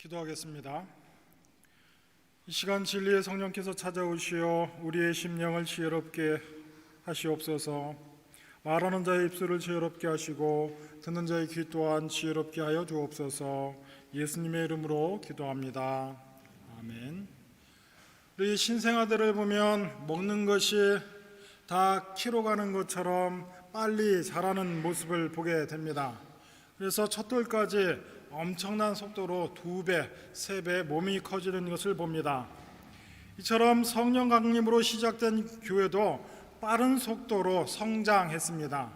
기도하겠습니다. 이 시간 진리의 성령께서 찾아오시어 우리의 심령을 지혜롭게 하시옵소서. 말하는 자의 입술을 지혜롭게 하시고 듣는 자의 귀 또한 지혜롭게 하여 주옵소서. 예수님의 이름으로 기도합니다. 아멘. 우리 신생아들을 보면 먹는 것이 다 키로 가는 것처럼 빨리 자라는 모습을 보게 됩니다. 그래서 첫 돌까지 엄청난 속도로 2배, 3배 몸이 커지는 것을 봅니다. 이처럼 성령 강림으로 시작된 교회도 빠른 속도로 성장했습니다.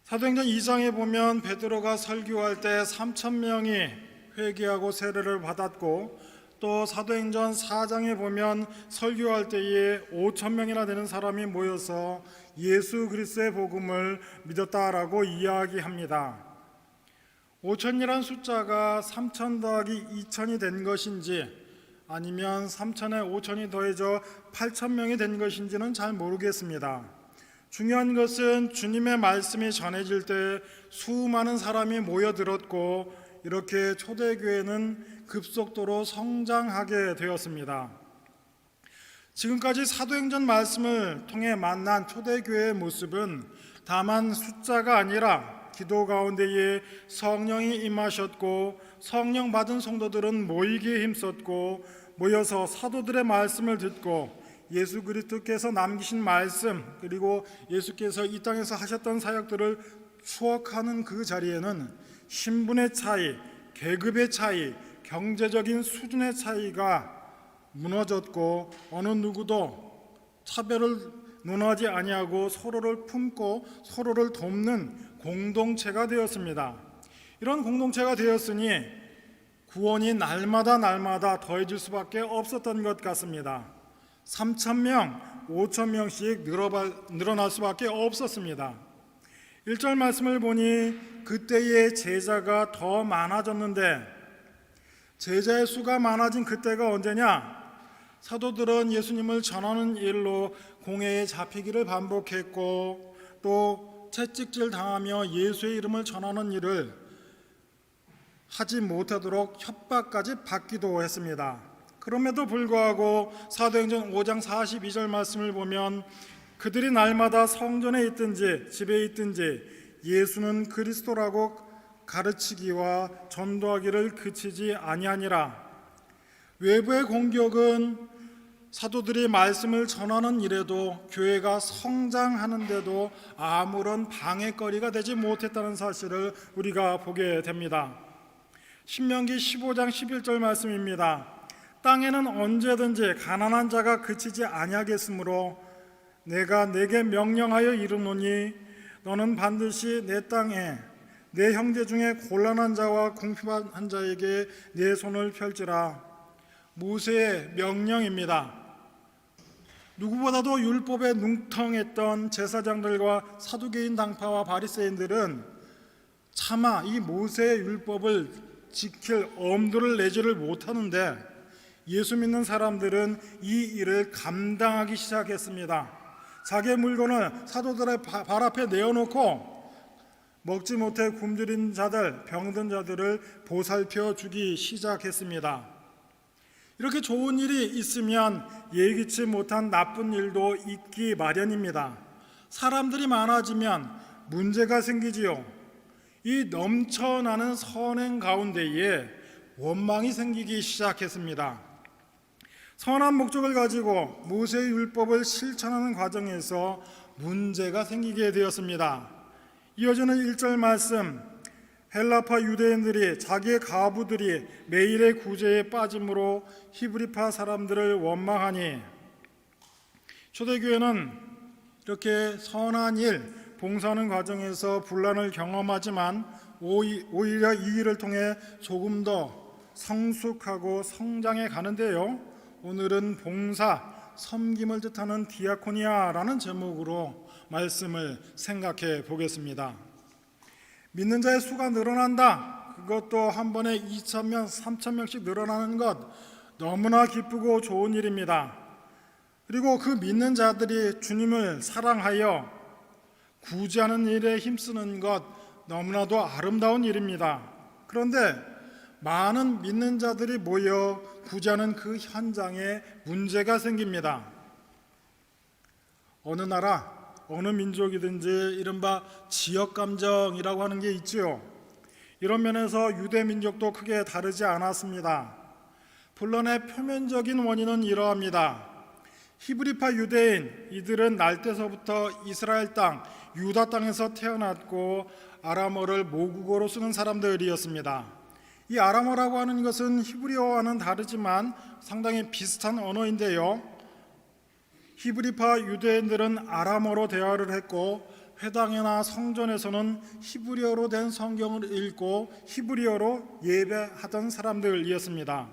사도행전 2장에 보면 베드로가 설교할 때 3,000명이 회개하고 세례를 받았고, 또 사도행전 4장에 보면 설교할 때에 5,000명이나 되는 사람이 모여서 예수 그리스도의 복음을 믿었다라고 이야기합니다. 5,000이란 숫자가 3,000 더하기 2,000이 된 것인지 아니면 3,000에 5,000이 더해져 8,000명이 된 것인지는 잘 모르겠습니다. 중요한 것은 주님의 말씀이 전해질 때 수많은 사람이 모여들었고, 이렇게 초대교회는 급속도로 성장하게 되었습니다. 지금까지 사도행전 말씀을 통해 만난 초대교회의 모습은 다만 숫자가 아니라 기도 가운데에 성령이 임하셨고, 성령 받은 성도들은 모이기에 힘썼고, 모여서 사도들의 말씀을 듣고 예수 그리스도께서 남기신 말씀, 그리고 예수께서 이 땅에서 하셨던 사역들을 추억하는 그 자리에는 신분의 차이, 계급의 차이, 경제적인 수준의 차이가 무너졌고, 어느 누구도 차별을 논하지 아니하고 서로를 품고 서로를 돕는 공동체가 되었습니다. 이런 공동체가 되었으니 구원이 날마다 더해질 수밖에 없었던 것 같습니다. 3,000명, 5,000명씩 늘어날 수밖에 없었습니다. 1절 말씀을 보니 그때의 제자가 더 많아졌는데, 제자의 수가 많아진 그때가 언제냐? 사도들은 예수님을 전하는 일로 공회에 잡히기를 반복했고, 또 채찍질 당하며 예수의 이름을 전하는 일을 하지 못하도록 협박까지 받기도 했습니다. 그럼에도 불구하고 사도행전 5장 42절 말씀을 보면 그들이 날마다 성전에 있든지 집에 있든지 예수는 그리스도라고 가르치기와 전도하기를 그치지 아니하니라. 외부의 공격은 사도들이 말씀을 전하는 일에도 교회가 성장하는데도 아무런 방해거리가 되지 못했다는 사실을 우리가 보게 됩니다. 신명기 15장 11절 말씀입니다. 땅에는 언제든지 가난한 자가 그치지 아니하겠으므로 내가 내게 명령하여 이르노니 너는 반드시 내 땅에 내 형제 중에 곤란한 자와 궁핍한 자에게 내 손을 펼치라. 모세의 명령입니다. 누구보다도 율법에 능통했던 제사장들과 사두개인 당파와 바리새인들은 차마 이 모세의 율법을 지킬 엄두를 내지를 못하는데, 예수 믿는 사람들은 이 일을 감당하기 시작했습니다. 자기의 물건을 사도들의 발 앞에 내어놓고 먹지 못해 굶주린 자들, 병든 자들을 보살펴 주기 시작했습니다. 이렇게 좋은 일이 있으면 예기치 못한 나쁜 일도 있기 마련입니다. 사람들이 많아지면 문제가 생기지요. 이 넘쳐나는 선행 가운데에 원망이 생기기 시작했습니다. 선한 목적을 가지고 모세의 율법을 실천하는 과정에서 문제가 생기게 되었습니다. 이어지는 1절 말씀, 헬라파 유대인들이 자기의 가부들이 매일의 구제에 빠짐으로 히브리파 사람들을 원망하니, 초대교회는 이렇게 선한 일, 봉사하는 과정에서 분란을 경험하지만 오히려 이 일을 통해 조금 더 성숙하고 성장해 가는데요. 오늘은 봉사, 섬김을 뜻하는 디아코니아라는 제목으로 말씀을 생각해 보겠습니다. 믿는 자의 수가 늘어난다. 그것도 한 번에 2,000명, 3,000명씩 늘어나는 것 너무나 기쁘고 좋은 일입니다. 그리고 그 믿는 자들이 주님을 사랑하여 구제하는 일에 힘쓰는 것 너무나도 아름다운 일입니다. 그런데 많은 믿는 자들이 모여 구제하는 그 현장에 문제가 생깁니다. 어느 나라, 어느 민족이든지 이른바 지역감정이라고 하는 게 있지요. 이런 면에서 유대 민족도 크게 다르지 않았습니다. 분란의 표면적인 원인은 이러합니다. 히브리파 유대인, 이들은 날 때서부터 이스라엘 땅, 유다 땅에서 태어났고 아람어를 모국어로 쓰는 사람들이었습니다. 이 아람어라고 하는 것은 히브리어와는 다르지만 상당히 비슷한 언어인데요. 히브리파 유대인들은 아람어로 대화를 했고 회당이나 성전에서는 히브리어로 된 성경을 읽고 히브리어로 예배하던 사람들이었습니다.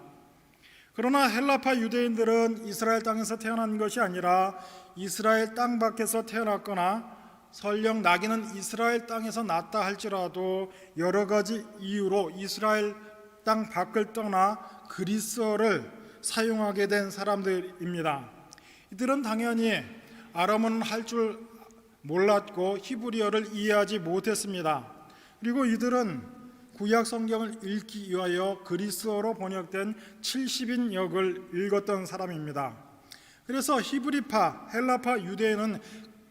그러나 헬라파 유대인들은 이스라엘 땅에서 태어난 것이 아니라 이스라엘 땅 밖에서 태어났거나 설령 나기는 이스라엘 땅에서 났다 할지라도 여러 가지 이유로 이스라엘 땅 밖을 떠나 그리스어를 사용하게 된 사람들입니다. 이들은 당연히 아람어는 할 줄 몰랐고 히브리어를 이해하지 못했습니다. 그리고 이들은 구약 성경을 읽기 위하여 그리스어로 번역된 70인역을 읽었던 사람입니다. 그래서 히브리파, 헬라파 유대인은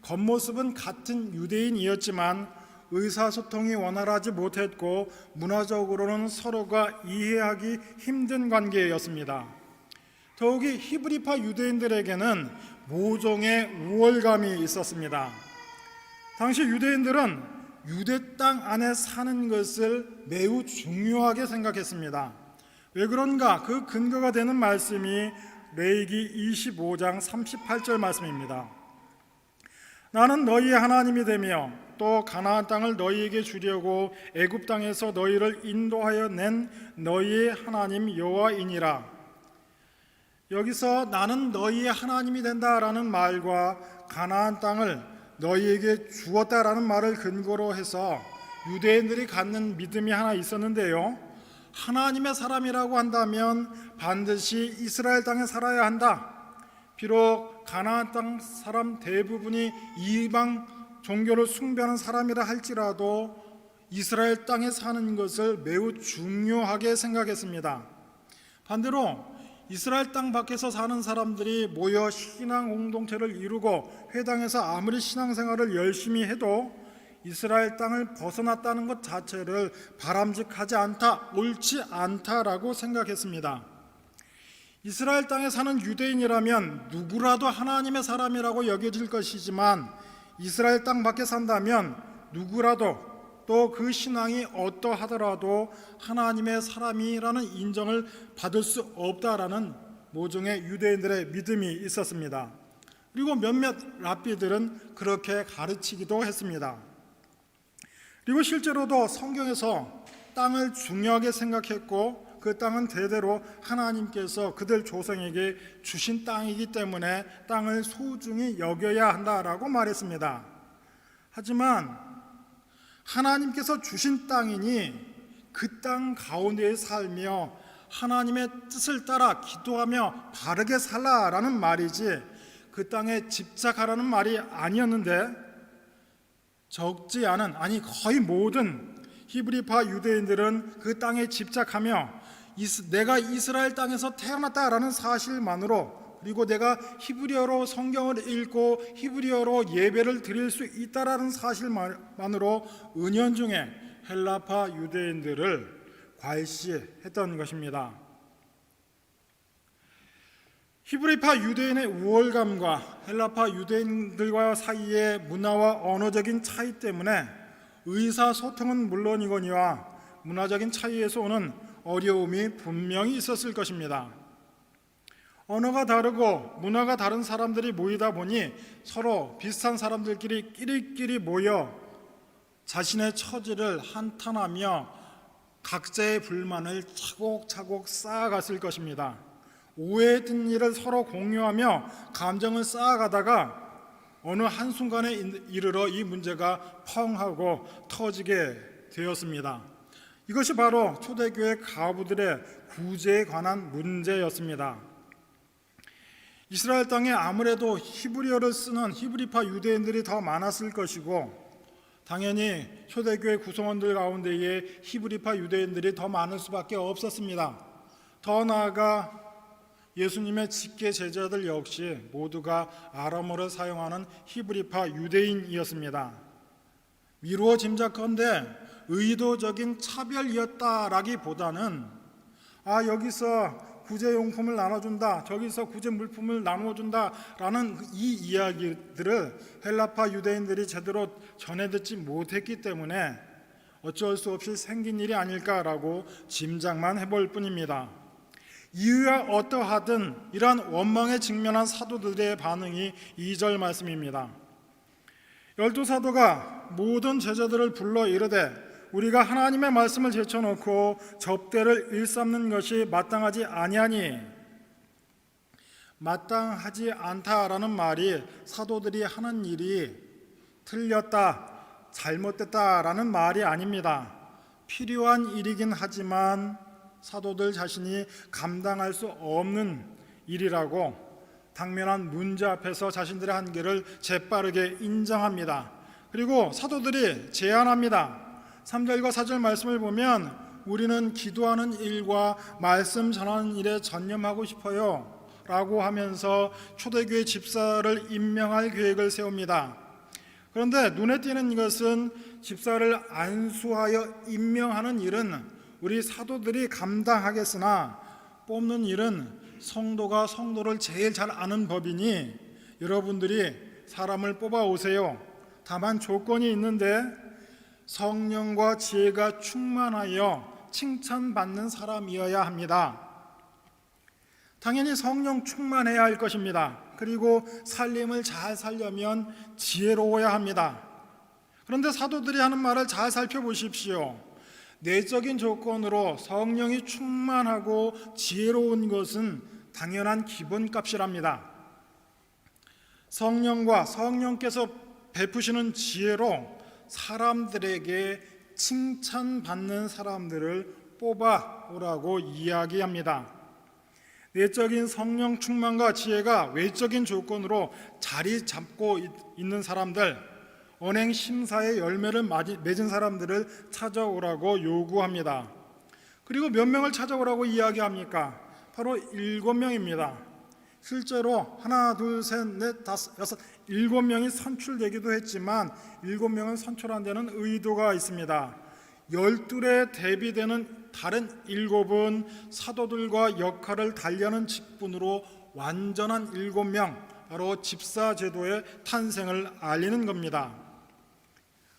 겉모습은 같은 유대인이었지만 의사소통이 원활하지 못했고 문화적으로는 서로가 이해하기 힘든 관계였습니다. 더욱이 히브리파 유대인들에게는 모종의 우월감이 있었습니다. 당시 유대인들은 유대 땅 안에 사는 것을 매우 중요하게 생각했습니다. 왜 그런가? 그 근거가 되는 말씀이 레위기 25장 38절 말씀입니다. 나는 너희의 하나님이 되며 또 가나안 땅을 너희에게 주려고 애굽 땅에서 너희를 인도하여 낸 너희의 하나님 여호와이니라. 여기서 나는 너희의 하나님이 된다라는 말과 가나안 땅을 너희에게 주었다라는 말을 근거로 해서 유대인들이 갖는 믿음이 하나 있었는데요. 하나님의 사람이라고 한다면 반드시 이스라엘 땅에 살아야 한다. 비록 가나안 땅 사람 대부분이 이방 종교를 숭배하는 사람이라 할지라도 이스라엘 땅에 사는 것을 매우 중요하게 생각했습니다. 반대로 이스라엘 땅 밖에서 사는 사람들이 모여 신앙 공동체를 이루고 회당에서 아무리 신앙생활을 열심히 해도 이스라엘 땅을 벗어났다는 것 자체를 바람직하지 않다, 옳지 않다라고 생각했습니다. 이스라엘 땅에 사는 유대인이라면 누구라도 하나님의 사람이라고 여겨질 것이지만 이스라엘 땅 밖에 산다면 누구라도 또 그 신앙이 어떠하더라도 하나님의 사람이라는 인정을 받을 수 없다라는 모종의 유대인들의 믿음이 있었습니다. 그리고 몇몇 랍비들은 그렇게 가르치기도 했습니다. 그리고 실제로도 성경에서 땅을 중요하게 생각했고 그 땅은 대대로 하나님께서 그들 조상에게 주신 땅이기 때문에 땅을 소중히 여겨야 한다라고 말했습니다. 하지만 하나님께서 주신 땅이니 그 땅 가운데에 살며 하나님의 뜻을 따라 기도하며 바르게 살라라는 말이지 그 땅에 집착하라는 말이 아니었는데 적지 않은, 아니 거의 모든 히브리파 유대인들은 그 땅에 집착하며 내가 이스라엘 땅에서 태어났다라는 사실만으로, 그리고 내가 히브리어로 성경을 읽고 히브리어로 예배를 드릴 수 있다라는 사실만으로 은연중에 헬라파 유대인들을 괄시했던 것입니다. 히브리파 유대인의 우월감과 헬라파 유대인들과 사이의 문화와 언어적인 차이 때문에 의사소통은 물론이거니와 문화적인 차이에서 오는 어려움이 분명히 있었을 것입니다. 언어가 다르고 문화가 다른 사람들이 모이다 보니 서로 비슷한 사람들끼리 끼리끼리 모여 자신의 처지를 한탄하며 각자의 불만을 차곡차곡 쌓아갔을 것입니다. 오해했던 일을 서로 공유하며 감정을 쌓아가다가 어느 한순간에 이르러 이 문제가 펑 하고 터지게 되었습니다. 이것이 바로 초대교회 가부들의 구제에 관한 문제였습니다. 이스라엘 땅에 아무래도 히브리어를 쓰는 히브리파 유대인들이 더 많았을 것이고 당연히 초대교회 구성원들 가운데에 히브리파 유대인들이 더 많을 수밖에 없었습니다. 더 나아가 예수님의 직계 제자들 역시 모두가 아람어를 사용하는 히브리파 유대인이었습니다. 미루어 짐작컨대 의도적인 차별이었다라기보다는 여기서 구제용품을 나눠준다, 저기서 구제물품을 나누어준다라는 이 이야기들을 헬라파 유대인들이 제대로 전해 듣지 못했기 때문에 어쩔 수 없이 생긴 일이 아닐까라고 짐작만 해볼 뿐입니다. 이유야 어떠하든 이러한 원망에 직면한 사도들의 반응이 2절 말씀입니다. 12사도가 모든 제자들을 불러 이르되 우리가 하나님의 말씀을 제쳐놓고 접대를 일삼는 것이 마땅하지 아니하니, 마땅하지 않다라는 말이 사도들이 하는 일이 틀렸다, 잘못됐다라는 말이 아닙니다. 필요한 일이긴 하지만 사도들 자신이 감당할 수 없는 일이라고 당면한 문제 앞에서 자신들의 한계를 재빠르게 인정합니다. 그리고 사도들이 제안합니다. 3절과 4절 말씀을 보면 우리는 기도하는 일과 말씀 전하는 일에 전념하고 싶어요 라고 하면서 초대교회 집사를 임명할 계획을 세웁니다. 그런데 눈에 띄는 이것은 집사를 안수하여 임명하는 일은 우리 사도들이 감당하겠으나 뽑는 일은 성도가 성도를 제일 잘 아는 법이니 여러분들이 사람을 뽑아 오세요. 다만 조건이 있는데 성령과 지혜가 충만하여 칭찬받는 사람이어야 합니다. 당연히 성령 충만해야 할 것입니다. 그리고 살림을 잘 살려면 지혜로워야 합니다. 그런데 사도들이 하는 말을 잘 살펴보십시오. 내적인 조건으로 성령이 충만하고 지혜로운 것은 당연한 기본값이랍니다. 성령과 성령께서 베푸시는 지혜로 사람들에게 칭찬받는 사람들을 뽑아오라고 이야기합니다. 내적인 성령 충만과 지혜가 외적인 조건으로 자리 잡고 있는 사람들, 언행 심사의 열매를 맺은 사람들을 찾아오라고 요구합니다. 그리고 몇 명을 찾아오라고 이야기합니까? 바로 7명입니다. 실제로 하나, 둘, 셋, 넷, 다섯, 여섯, 7명이 선출되기도 했지만 7명은 선출한 데는 의도가 있습니다. 12에 대비되는 다른 7은 사도들과 역할을 달리하는 직분으로 완전한 7명, 바로 집사 제도의 탄생을 알리는 겁니다.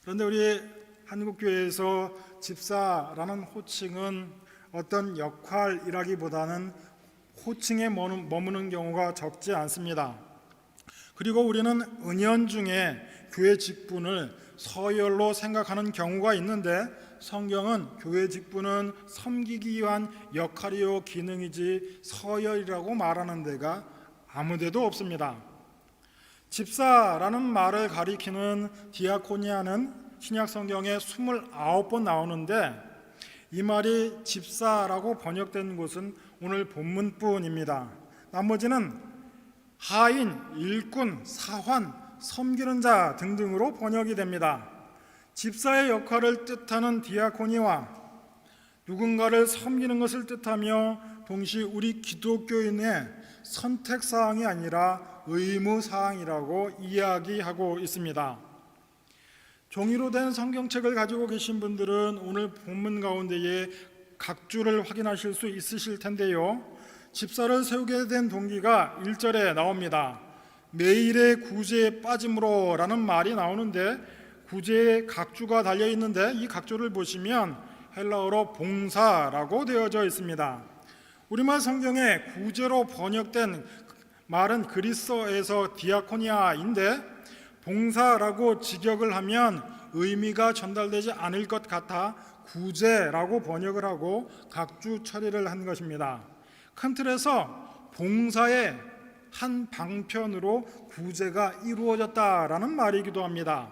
그런데 우리 한국교회에서 집사라는 호칭은 어떤 역할이라기보다는 호칭에 머무는 경우가 적지 않습니다. 그리고 우리는 은연중에 교회 직분을 서열로 생각하는 경우가 있는데 성경은 교회 직분은 섬기기 위한 역할이요 기능이지 서열이라고 말하는 데가 아무 데도 없습니다. 집사라는 말을 가리키는 디아코니아는 신약 성경에 29번 나오는데 이 말이 집사라고 번역된 곳은 오늘 본문뿐입니다. 나머지는 하인, 일꾼, 사환, 섬기는 자 등등으로 번역이 됩니다. 집사의 역할을 뜻하는 디아코니와 누군가를 섬기는 것을 뜻하며 동시에 우리 기독교인의 선택사항이 아니라 의무사항이라고 이야기하고 있습니다. 종이로 된 성경책을 가지고 계신 분들은 오늘 본문 가운데에 각주를 확인하실 수 있으실 텐데요. 집사를 세우게 된 동기가 1절에 나옵니다. 매일의 구제에 빠짐으로 라는 말이 나오는데 구제에 각주가 달려있는데 이 각주를 보시면 헬라어로 봉사라고 되어져 있습니다. 우리말 성경에 구제로 번역된 말은 그리스어에서 디아코니아인데 봉사라고 직역을 하면 의미가 전달되지 않을 것 같아 구제라고 번역을 하고 각주 처리를 한 것입니다. 큰 틀에서 봉사의 한 방편으로 구제가 이루어졌다라는 말이기도 합니다.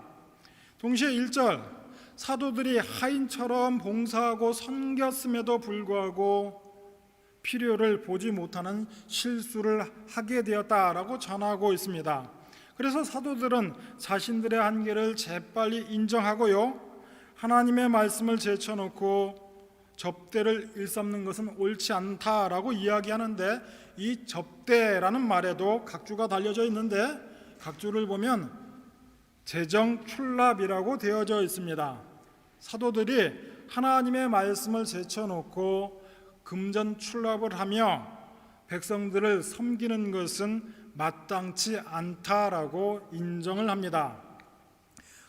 동시에 1절 사도들이 하인처럼 봉사하고 섬겼음에도 불구하고 필요를 보지 못하는 실수를 하게 되었다라고 전하고 있습니다. 그래서 사도들은 자신들의 한계를 재빨리 인정하고요, 하나님의 말씀을 제쳐놓고 접대를 일삼는 것은 옳지 않다라고 이야기하는데, 이 접대라는 말에도 각주가 달려져 있는데 각주를 보면 재정출납이라고 되어져 있습니다. 사도들이 하나님의 말씀을 제쳐놓고 금전출납을 하며 백성들을 섬기는 것은 마땅치 않다라고 인정을 합니다.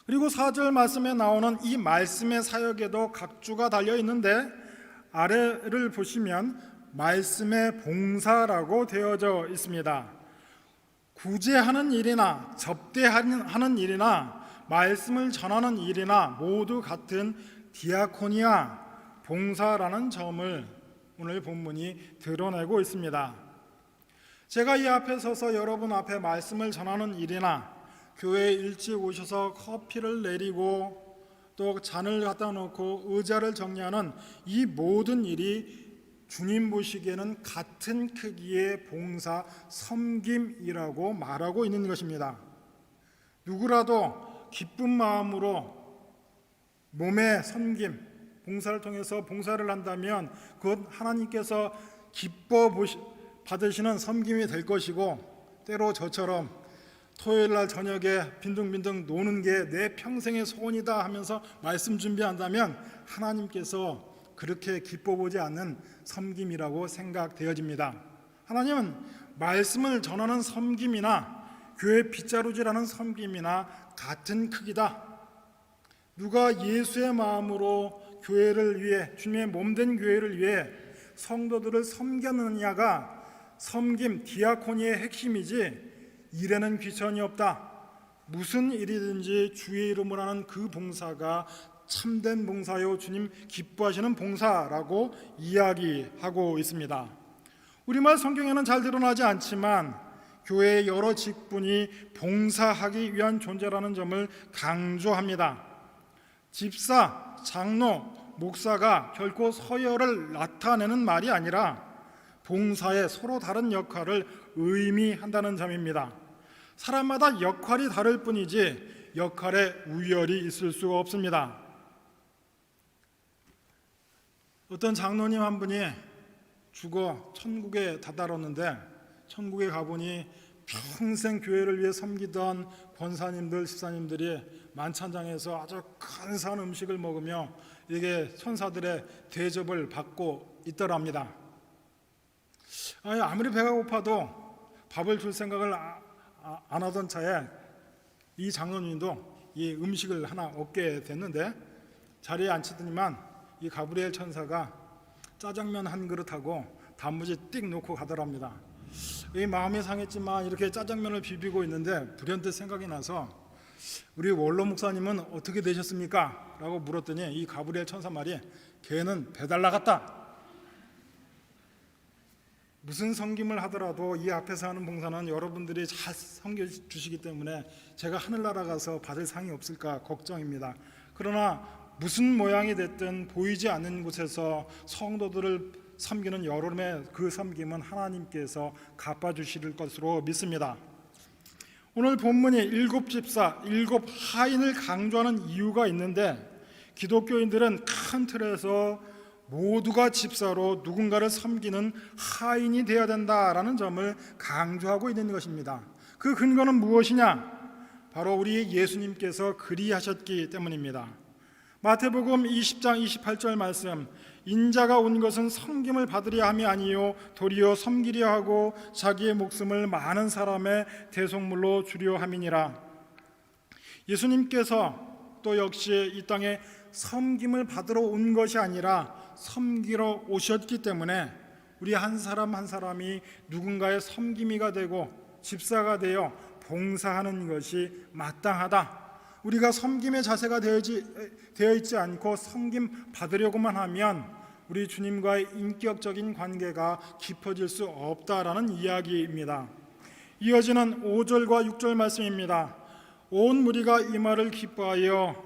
그리고 4절 말씀에 나오는 이 말씀의 사역에도 각주가 달려 있는데, 아래를 보시면 말씀의 봉사라고 되어져 있습니다. 구제하는 일이나 접대하는 일이나 말씀을 전하는 일이나 모두 같은 디아코니아, 봉사라는 점을 오늘 본문이 드러내고 있습니다. 제가 이 앞에 서서 여러분 앞에 말씀을 전하는 일이나 교회에 일찍 오셔서 커피를 내리고 또 잔을 갖다 놓고 의자를 정리하는 이 모든 일이 주님 보시기에는 같은 크기의 봉사, 섬김이라고 말하고 있는 것입니다. 누구라도 기쁜 마음으로 몸의 섬김, 봉사를 통해서 봉사를 한다면 그것 하나님께서 기뻐 받으시는 섬김이 될 것이고, 때로 저처럼 토요일 날 저녁에 빈둥빈둥 노는 게 내 평생의 소원이다 하면서 말씀 준비한다면 하나님께서 그렇게 기뻐 보지 않는 섬김이라고 생각되어집니다. 하나님은 말씀을 전하는 섬김이나 교회 빗자루질하는 섬김이나 같은 크기다. 누가 예수의 마음으로 교회를 위해, 주님의 몸된 교회를 위해 성도들을 섬겼느냐가 섬김, 디아코니의 핵심이지 일에는 귀천이 없다. 무슨 일이든지 주의 이름으로 하는 그 봉사가 참된 봉사요, 주님 기뻐하시는 봉사라고 이야기하고 있습니다. 우리말 성경에는 잘 드러나지 않지만 교회의 여러 직분이 봉사하기 위한 존재라는 점을 강조합니다. 집사, 장로, 목사가 결코 서열을 나타내는 말이 아니라 봉사에 서로 다른 역할을 의미한다는 점입니다. 사람마다 역할이 다를 뿐이지 역할에 우열이 있을 수가 없습니다. 어떤 장로님 한 분이 죽어 천국에 다다랐는데, 천국에 가보니 평생 교회를 위해 섬기던 권사님들, 집사님들이 만찬장에서 아주 근사한 음식을 먹으며 이게 천사들의 대접을 받고 있더랍니다. 아무리 배가 고파도 밥을 줄 생각을 안 하던 차에 이 장로님도 이 음식을 하나 얻게 됐는데, 자리에 앉히더니만 이 가브리엘 천사가 짜장면 한 그릇하고 단무지 띡 놓고 가더랍니다. 이 마음이 상했지만 이렇게 짜장면을 비비고 있는데 불현듯 생각이 나서 우리 원로 목사님은 어떻게 되셨습니까? 라고 물었더니 이 가브리엘 천사 말이 걔는 배달 나갔다. 무슨 섬김을 하더라도 이 앞에서 하는 봉사는 여러분들이 잘 섬겨주시기 때문에 제가 하늘나라 가서 받을 상이 없을까 걱정입니다. 그러나 무슨 모양이 됐든 보이지 않는 곳에서 성도들을 섬기는 여러분의 그 섬김은 하나님께서 갚아주실 것으로 믿습니다. 오늘 본문이 일곱 집사, 일곱 하인을 강조하는 이유가 있는데, 기독교인들은 큰 틀에서 모두가 집사로 누군가를 섬기는 하인이 되어야 된다라는 점을 강조하고 있는 것입니다. 그 근거는 무엇이냐? 바로 우리 예수님께서 그리하셨기 때문입니다. 마태복음 20장 28절 말씀, 인자가 온 것은 섬김을 받으려 함이 아니요 도리어 섬기려 하고 자기의 목숨을 많은 사람의 대속물로 주려 함이니라. 예수님께서 또 역시 이 땅에 섬김을 받으러 온 것이 아니라 섬기러 오셨기 때문에 우리 한 사람 한 사람이 누군가의 섬김이가 되고 집사가 되어 봉사하는 것이 마땅하다. 우리가 섬김의 자세가 되어 있지 않고 섬김 받으려고만 하면 우리 주님과의 인격적인 관계가 깊어질 수 없다라는 이야기입니다. 이어지는 5절과 6절 말씀입니다. 온 무리가 이 말을 기뻐하여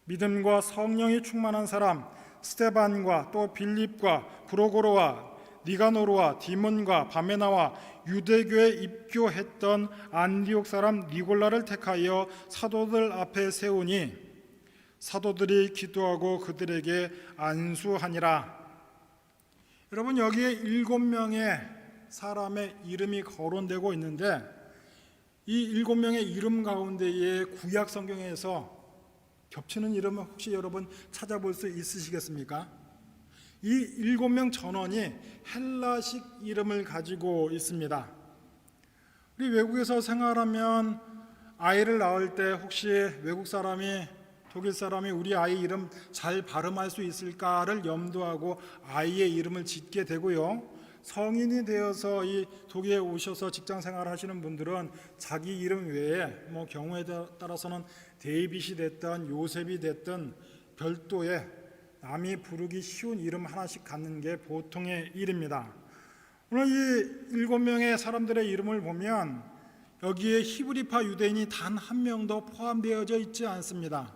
믿음과 성령이 충만한 사람 스데반과 또 빌립과 브로고로와 니가노르와 디몬과 바메나와 유대교에 입교했던 안디옥 사람 니골라를 택하여 사도들 앞에 세우니 사도들이 기도하고 그들에게 안수하니라. 여러분, 여기에 7명의 사람의 이름이 거론되고 있는데 이 7명의 이름 가운데에 구약 성경에서 겹치는 이름을 혹시 여러분 찾아볼 수 있으시겠습니까? 이 7명 전원이 헬라식 이름을 가지고 있습니다. 우리 외국에서 생활하면 아이를 낳을 때 혹시 외국 사람이, 독일 사람이 우리 아이 이름 잘 발음할 수 있을까를 염두하고 아이의 이름을 짓게 되고요. 성인이 되어서 이 독일에 오셔서 직장 생활을 하시는 분들은 자기 이름 외에 경우에 따라서는 데이빗이 됐든 요셉이 됐든 별도의 남이 부르기 쉬운 이름 하나씩 갖는 게 보통의 일입니다. 오늘 이 7명의 사람들의 이름을 보면 여기에 히브리파 유대인이 단 한 명도 포함되어져 있지 않습니다.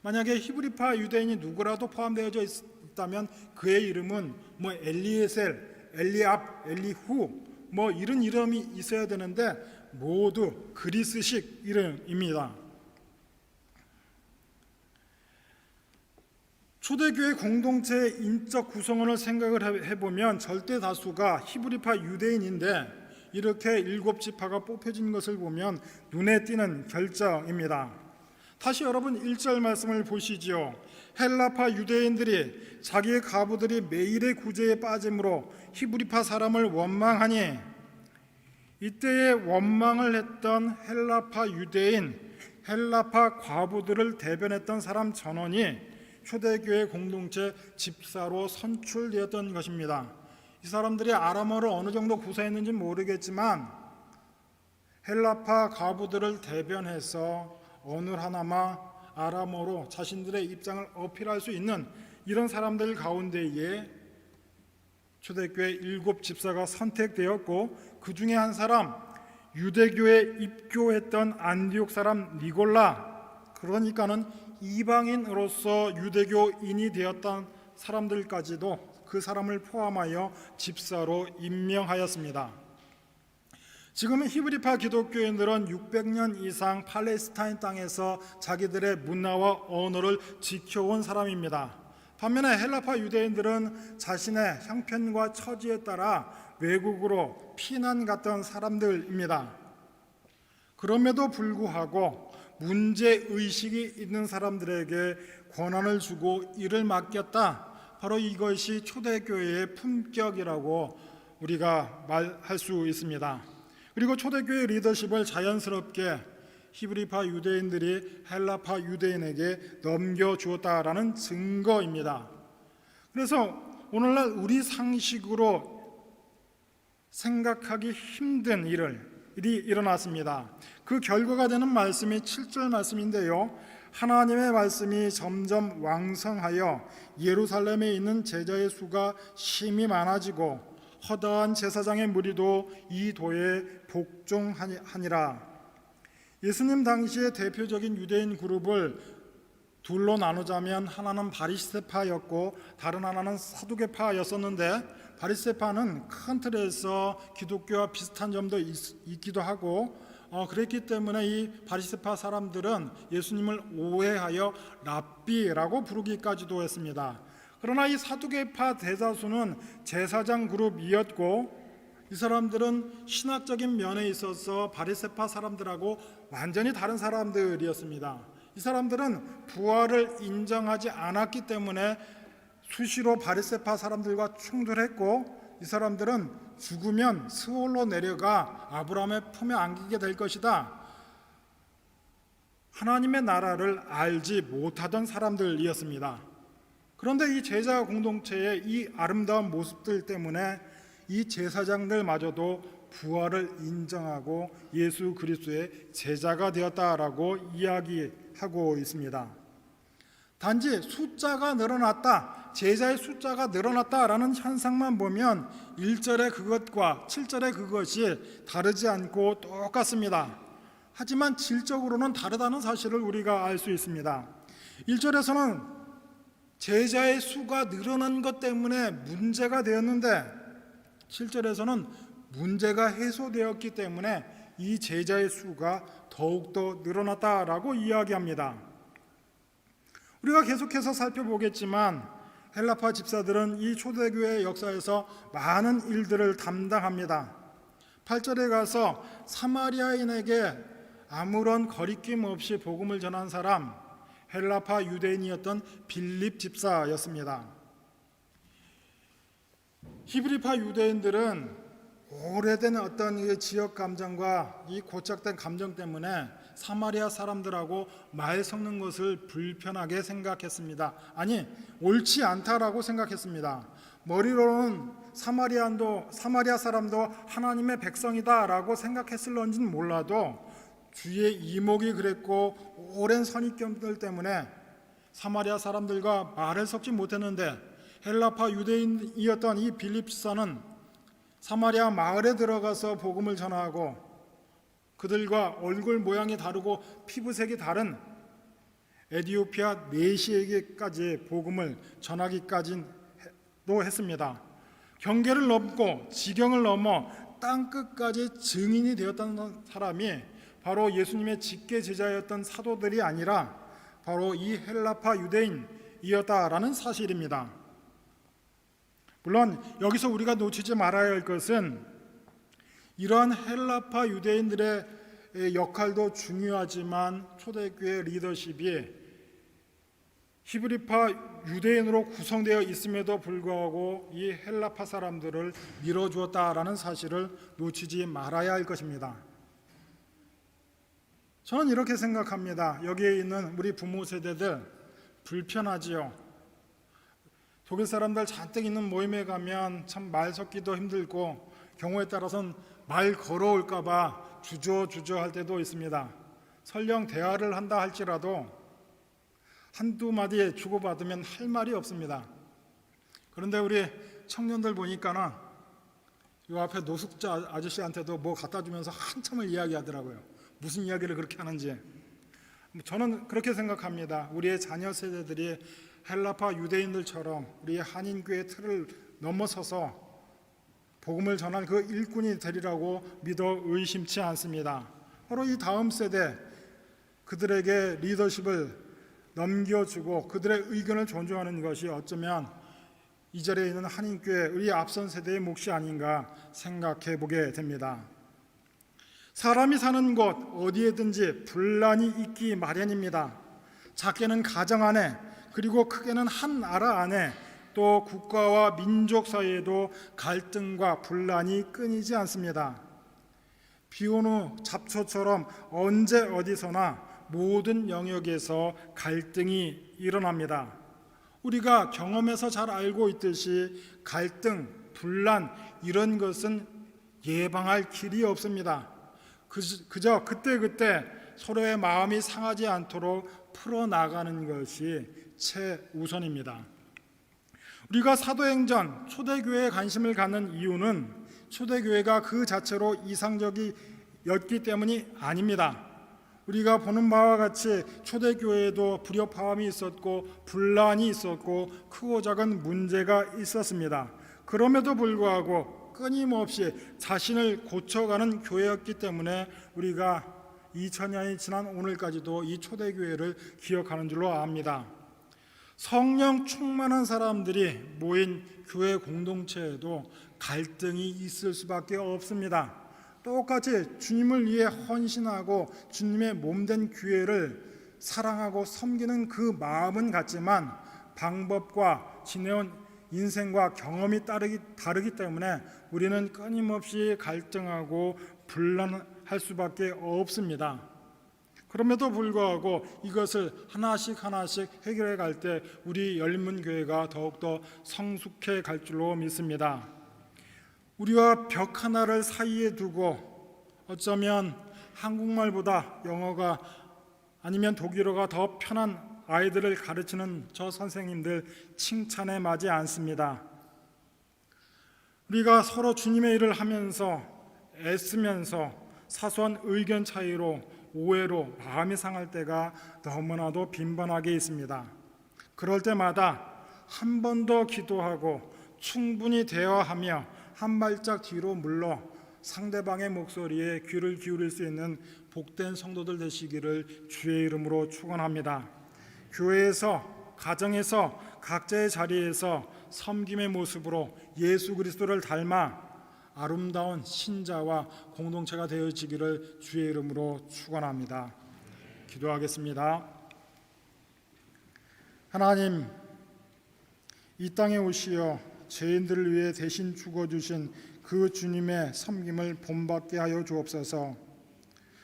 만약에 히브리파 유대인이 누구라도 포함되어져 있다면 그의 이름은 엘리에셀, 엘리압, 엘리후 이런 이름이 있어야 되는데 모두 그리스식 이름입니다. 초대교회 공동체의 인적 구성원을 생각을 해보면 절대 다수가 히브리파 유대인인데 이렇게 7지파가 뽑혀진 것을 보면 눈에 띄는 결정입니다. 다시 여러분 1절 말씀을 보시죠. 헬라파 유대인들이 자기의 가부들이 매일의 구제에 빠짐으로 히브리파 사람을 원망하니 이때에 원망을 했던 헬라파 유대인, 헬라파 과부들을 대변했던 사람 전원이 초대교회 공동체 집사로 선출되었던 것입니다. 이 사람들이 아람어를 어느 정도 구사했는지 모르겠지만 헬라파 과부들을 대변해서 어느 하나마 아람어로 자신들의 입장을 어필할 수 있는 이런 사람들 가운데에 초대교회 7집사가 선택되었고 그 중에 한 사람, 유대교에 입교했던 안디옥 사람 니골라, 그러니까는 이방인으로서 유대교인이 되었던 사람들까지도 그 사람을 포함하여 집사로 임명하였습니다. 지금은 히브리파 기독교인들은 600년 이상 팔레스타인 땅에서 자기들의 문화와 언어를 지켜온 사람입니다. 반면에 헬라파 유대인들은 자신의 형편과 처지에 따라 외국으로 피난 갔던 사람들입니다. 그럼에도 불구하고 문제의식이 있는 사람들에게 권한을 주고 일을 맡겼다. 바로 이것이 초대교회의 품격이라고 우리가 말할 수 있습니다. 그리고 초대교회 리더십을 자연스럽게 히브리파 유대인들이 헬라파 유대인에게 넘겨주었다라는 증거입니다. 그래서 오늘날 우리 상식으로 생각하기 힘든 일이 일어났습니다. 그 결과가 되는 말씀이 7절 말씀인데요. 하나님의 말씀이 점점 왕성하여 예루살렘에 있는 제자의 수가 심히 많아지고 허다한 제사장의 무리도 이 도에 복종하니라. 예수님 당시의 대표적인 유대인 그룹을 둘로 나누자면 하나는 바리새파였고 다른 하나는 사두개파였었는데 바리새파는 큰 틀에서 기독교와 비슷한 점도 있기도 하고 그랬기 때문에 이 바리새파 사람들은 예수님을 오해하여 랍비라고 부르기까지도 했습니다. 그러나 이 사두개파 대다수는 제사장 그룹이었고 이 사람들은 신학적인 면에 있어서 바리새파 사람들하고 완전히 다른 사람들이었습니다. 이 사람들은 부활을 인정하지 않았기 때문에 수시로 바리새파 사람들과 충돌했고 이 사람들은 죽으면 스올로 내려가 아브라함의 품에 안기게 될 것이다. 하나님의 나라를 알지 못하던 사람들이었습니다. 그런데 이 제자 공동체의 이 아름다운 모습들 때문에 이 제사장들마저도 부활을 인정하고 예수 그리스도의 제자가 되었다라고 이야기하고 있습니다. 단지 숫자가 늘어났다, 제자의 숫자가 늘어났다라는 현상만 보면 1절의 그것과 7절의 그것이 다르지 않고 똑같습니다. 하지만 질적으로는 다르다는 사실을 우리가 알 수 있습니다. 1절에서는 제자의 수가 늘어난 것 때문에 문제가 되었는데 7절에서는 문제가 해소되었기 때문에 이 제자의 수가 더욱더 늘어났다라고 이야기합니다. 우리가 계속해서 살펴보겠지만 헬라파 집사들은 이 초대교회 역사에서 많은 일들을 담당합니다. 8절에 가서 사마리아인에게 아무런 거리낌 없이 복음을 전한 사람, 헬라파 유대인이었던 빌립 집사였습니다. 히브리파 유대인들은 오래된 어떤 지역 감정과 이 고착된 감정 때문에 사마리아 사람들하고 말 섞는 것을 불편하게 생각했습니다. 아니, 옳지 않다라고 생각했습니다. 머리로는 사마리아 사람도 하나님의 백성이다라고 생각했을런지는 몰라도 주의 이목이 그랬고 오랜 선입견들 때문에 사마리아 사람들과 말을 섞지 못했는데, 헬라파 유대인이었던 이 빌립 집사는 사마리아 마을에 들어가서 복음을 전하고 그들과 얼굴 모양이 다르고 피부색이 다른 에디오피아 내시에게까지 복음을 전하기까지도 했습니다. 경계를 넘고 지경을 넘어 땅끝까지 증인이 되었던 사람이 바로 예수님의 직계 제자였던 사도들이 아니라 바로 이 헬라파 유대인이었다라는 사실입니다. 물론 여기서 우리가 놓치지 말아야 할 것은 이러한 헬라파 유대인들의 역할도 중요하지만 초대교회 리더십이 히브리파 유대인으로 구성되어 있음에도 불구하고 이 헬라파 사람들을 밀어주었다라는 사실을 놓치지 말아야 할 것입니다. 저는 이렇게 생각합니다. 여기에 있는 우리 부모 세대들 불편하지요. 독일 사람들 잔뜩 있는 모임에 가면 참 말 섞기도 힘들고 경우에 따라서는 말 걸어올까 봐 주저할 때도 있습니다. 설령 대화를 한다 할지라도 한두 마디 주고받으면 할 말이 없습니다. 그런데 우리 청년들 보니까는 이 앞에 노숙자 아저씨한테도 뭐 갖다 주면서 한참을 이야기하더라고요. 무슨 이야기를 그렇게 하는지. 저는 그렇게 생각합니다. 우리의 자녀 세대들이 헬라파 유대인들처럼 우리의 한인교회 틀을 넘어서서 복음을 전한 그 일꾼이 되리라고 믿어 의심치 않습니다. 바로 이 다음 세대 그들에게 리더십을 넘겨주고 그들의 의견을 존중하는 것이 어쩌면 이 자리에 있는 한인교회 우리 앞선 세대의 몫이 아닌가 생각해 보게 됩니다. 사람이 사는 곳 어디에든지 분란이 있기 마련입니다. 작게는 가정 안에, 그리고 크게는 한 나라 안에, 또 국가와 민족 사이에도 갈등과 분란이 끊이지 않습니다. 비온 후 잡초처럼 언제 어디서나 모든 영역에서 갈등이 일어납니다. 우리가 경험에서 잘 알고 있듯이 갈등, 분란 이런 것은 예방할 길이 없습니다. 그저 그때그때 서로의 마음이 상하지 않도록 풀어나가는 것이 최우선입니다. 우리가 사도행전 초대교회에 관심을 갖는 이유는 초대교회가 그 자체로 이상적이었기 때문이 아닙니다. 우리가 보는 바와 같이 초대교회에도 불협화음이 있었고 분란이 있었고 크고 작은 문제가 있었습니다. 그럼에도 불구하고 끊임없이 자신을 고쳐가는 교회였기 때문에 우리가 2000년이 지난 오늘까지도 이 초대교회를 기억하는 줄로 압니다. 성령 충만한 사람들이 모인 교회 공동체에도 갈등이 있을 수밖에 없습니다. 똑같이 주님을 위해 헌신하고 주님의 몸된 교회를 사랑하고 섬기는 그 마음은 같지만 방법과 지내온 인생과 경험이 다르기 때문에 우리는 끊임없이 갈등하고 분란할 수밖에 없습니다. 그럼에도 불구하고 이것을 하나씩 해결해 갈 때 우리 열린문교회가 더욱더 성숙해 갈 줄로 믿습니다. 우리와 벽 하나를 사이에 두고 어쩌면 한국말보다 영어가 아니면 독일어가 더 편한 아이들을 가르치는 저 선생님들 칭찬에 맞지 않습니다. 우리가 서로 주님의 일을 하면서 애쓰면서 사소한 의견 차이로 오해로 마음이 상할 때가 너무나도 빈번하게 있습니다. 그럴 때마다 한 번 더 기도하고 충분히 대화하며 한 발짝 뒤로 물러 상대방의 목소리에 귀를 기울일 수 있는 복된 성도들 되시기를 주의 이름으로 축원합니다. 교회에서, 가정에서, 각자의 자리에서 섬김의 모습으로 예수 그리스도를 닮아 아름다운 신자와 공동체가 되어지기를 주의 이름으로 축원합니다. 기도하겠습니다. 하나님, 이 땅에 오시어 죄인들을 위해 대신 죽어주신 그 주님의 섬김을 본받게 하여 주옵소서.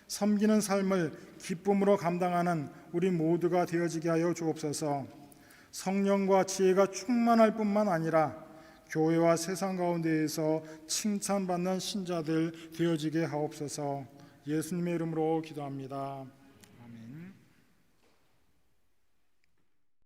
섬기는 삶을 기쁨으로 감당하는 우리 모두가 되어지게 하여 주옵소서. 성령과 지혜가 충만할 뿐만 아니라 교회와 세상 가운데에서 칭찬받는 신자들 되어지게 하옵소서. 예수님의 이름으로 기도합니다.